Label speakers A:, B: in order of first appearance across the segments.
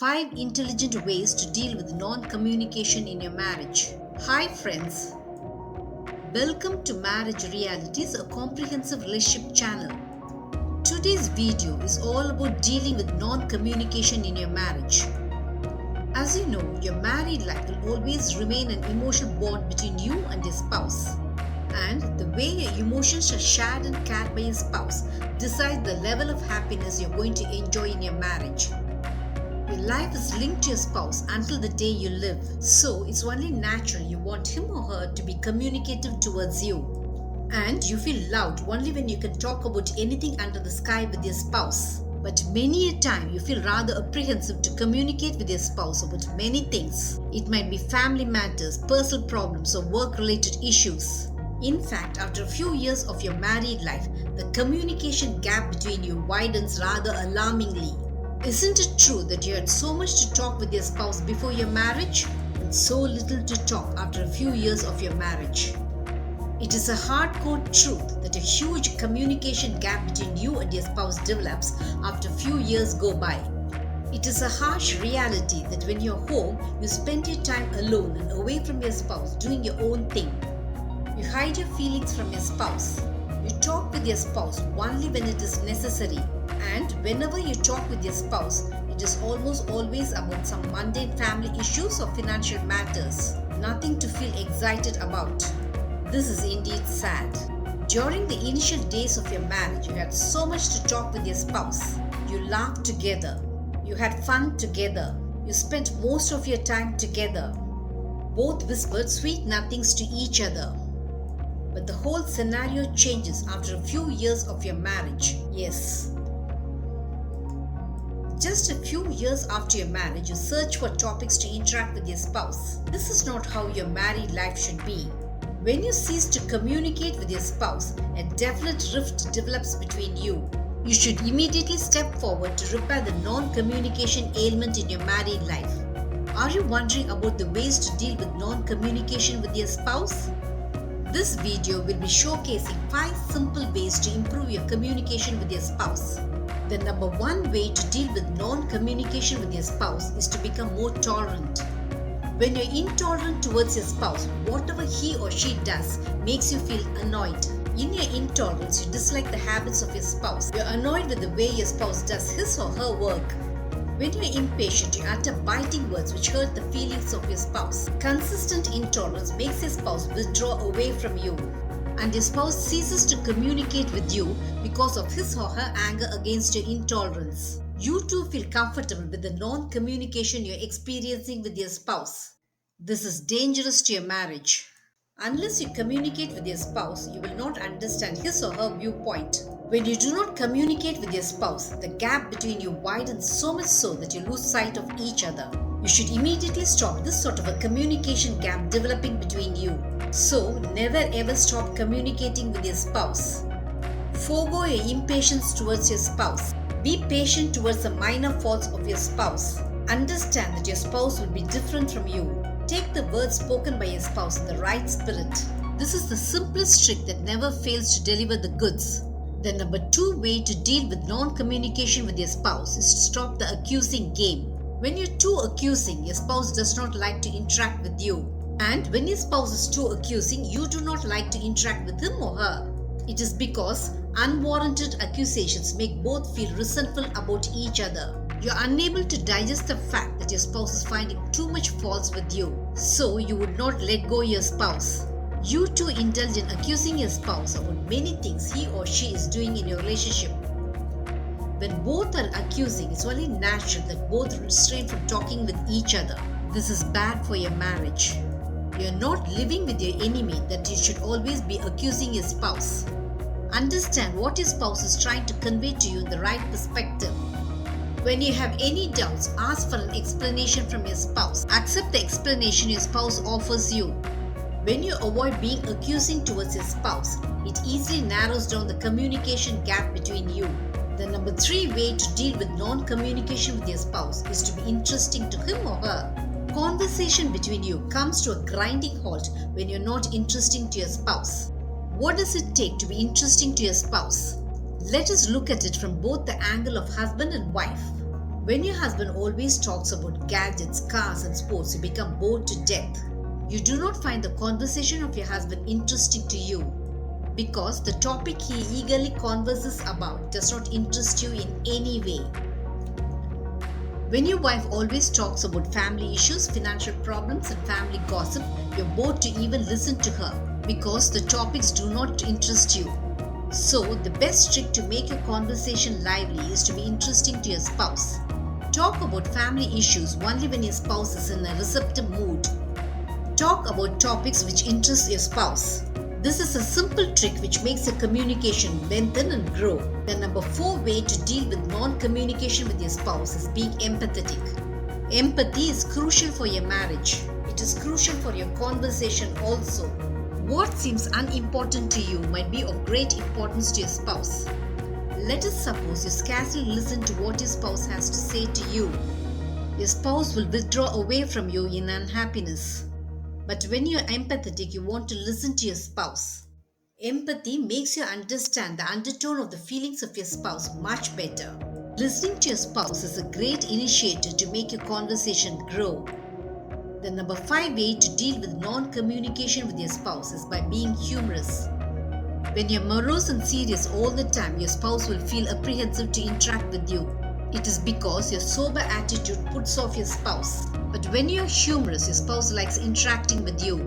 A: 5 intelligent ways to deal with non-communication in your marriage. Hi friends, welcome to Marriage Realities, a comprehensive relationship channel. Today's video is all about dealing with non-communication in your marriage. As you know, your married life will always remain an emotional bond between you and your spouse. And the way your emotions are shared and cared by your spouse decides the level of happiness you're going to enjoy in your marriage. Your life is linked to your spouse until the day you live. So it's only natural you want him or her to be communicative towards you. And you feel loved only when you can talk about anything under the sky with your spouse. But many a time you feel rather apprehensive to communicate with your spouse about many things. It might be family matters, personal problems, or work-related issues. In fact, after a few years of your married life, the communication gap between you widens rather alarmingly. Isn't it true that you had so much to talk with your spouse before your marriage and so little to talk after a few years of your marriage? It is a hardcore truth that a huge communication gap between you and your spouse develops after a few years go by. It is a harsh reality that when you're home, you spend your time alone and away from your spouse doing your own thing. You hide your feelings from your spouse. You talk with your spouse only when it is necessary. And whenever you talk with your spouse, it is almost always about some mundane family issues or financial matters. Nothing to feel excited about. This is indeed sad. During the initial days of your marriage, you had so much to talk with your spouse. You laughed together. You had fun together. You spent most of your time together. Both whispered sweet nothings to each other. But the whole scenario changes after a few years of your marriage. Yes. Just a few years after your marriage, you search for topics to interact with your spouse. This is not how your married life should be. When you cease to communicate with your spouse, a definite rift develops between you. You should immediately step forward to repair the non-communication ailment in your married life. Are you wondering about the ways to deal with non-communication with your spouse? This video will be showcasing 5 simple ways to improve your communication with your spouse. The number 1 way to deal with non-communication with your spouse is to become more tolerant. When you're intolerant towards your spouse, whatever he or she does makes you feel annoyed. In your intolerance, you dislike the habits of your spouse. You're annoyed with the way your spouse does his or her work. When you're impatient, you utter biting words which hurt the feelings of your spouse. Consistent intolerance makes your spouse withdraw away from you. And your spouse ceases to communicate with you because of his or her anger against your intolerance. You too feel comfortable with the non-communication you're experiencing with your spouse. This is dangerous to your marriage. Unless you communicate with your spouse, you will not understand his or her viewpoint. When you do not communicate with your spouse, the gap between you widens so much so that you lose sight of each other. You should immediately stop this sort of a communication gap developing between you. So, never ever stop communicating with your spouse. Forgo your impatience towards your spouse. Be patient towards the minor faults of your spouse. Understand that your spouse will be different from you. Take the words spoken by your spouse in the right spirit. This is the simplest trick that never fails to deliver the goods. The number 2 way to deal with non-communication with your spouse is to stop the accusing game. When you're too accusing, your spouse does not like to interact with you. And when your spouse is too accusing, you do not like to interact with him or her. It is because unwarranted accusations make both feel resentful about each other. You're unable to digest the fact that your spouse is finding too much faults with you, so you would not let go your spouse. You too indulge in accusing your spouse about many things he or she is doing in your relationship. When both are accusing, it's only natural that both refrain from talking with each other. This is bad for your marriage. You're not living with your enemy that you should always be accusing your spouse. Understand what your spouse is trying to convey to you in the right perspective. When you have any doubts, ask for an explanation from your spouse. Accept the explanation your spouse offers you. When you avoid being accusing towards your spouse, it easily narrows down the communication gap between you. The number 3 way to deal with non-communication with your spouse is to be interesting to him or her. Conversation between you comes to a grinding halt when you're not interesting to your spouse. What does it take to be interesting to your spouse? Let us look at it from both the angle of husband and wife. When your husband always talks about gadgets, cars, and sports, you become bored to death. You do not find the conversation of your husband interesting to you because the topic he eagerly converses about does not interest you in any way. When your wife always talks about family issues, financial problems, and family gossip, you're bored to even listen to her because the topics do not interest you. So, the best trick to make your conversation lively is to be interesting to your spouse. Talk about family issues only when your spouse is in a receptive mood. Talk about topics which interest your spouse. This is a simple trick which makes your communication lengthen and grow. The number 4 way to deal with non-communication with your spouse is being empathetic. Empathy is crucial for your marriage. It is crucial for your conversation also. What seems unimportant to you might be of great importance to your spouse. Let us suppose you scarcely listen to what your spouse has to say to you. Your spouse will withdraw away from you in unhappiness. But when you're empathetic, you want to listen to your spouse. Empathy makes you understand the undertone of the feelings of your spouse much better. Listening to your spouse is a great initiator to make your conversation grow. The number 5 way to deal with non-communication with your spouse is by being humorous. When you're morose and serious all the time, your spouse will feel apprehensive to interact with you. It is because your sober attitude puts off your spouse. But when you're humorous, your spouse likes interacting with you.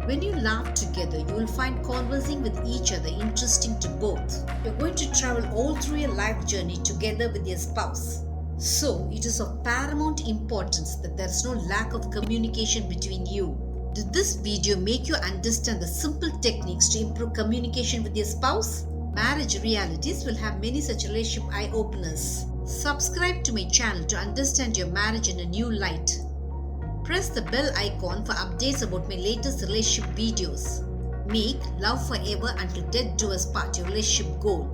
A: When you laugh together, you will find conversing with each other interesting to both. You're going to travel all through your life journey together with your spouse. So, it is of paramount importance that there is no lack of communication between you. Did this video make you understand the simple techniques to improve communication with your spouse? Marriage Realities will have many such relationship eye-openers. Subscribe to my channel to understand your marriage in a new light. Press the bell icon for updates about my latest relationship videos. Make love forever until death do us part your relationship goal.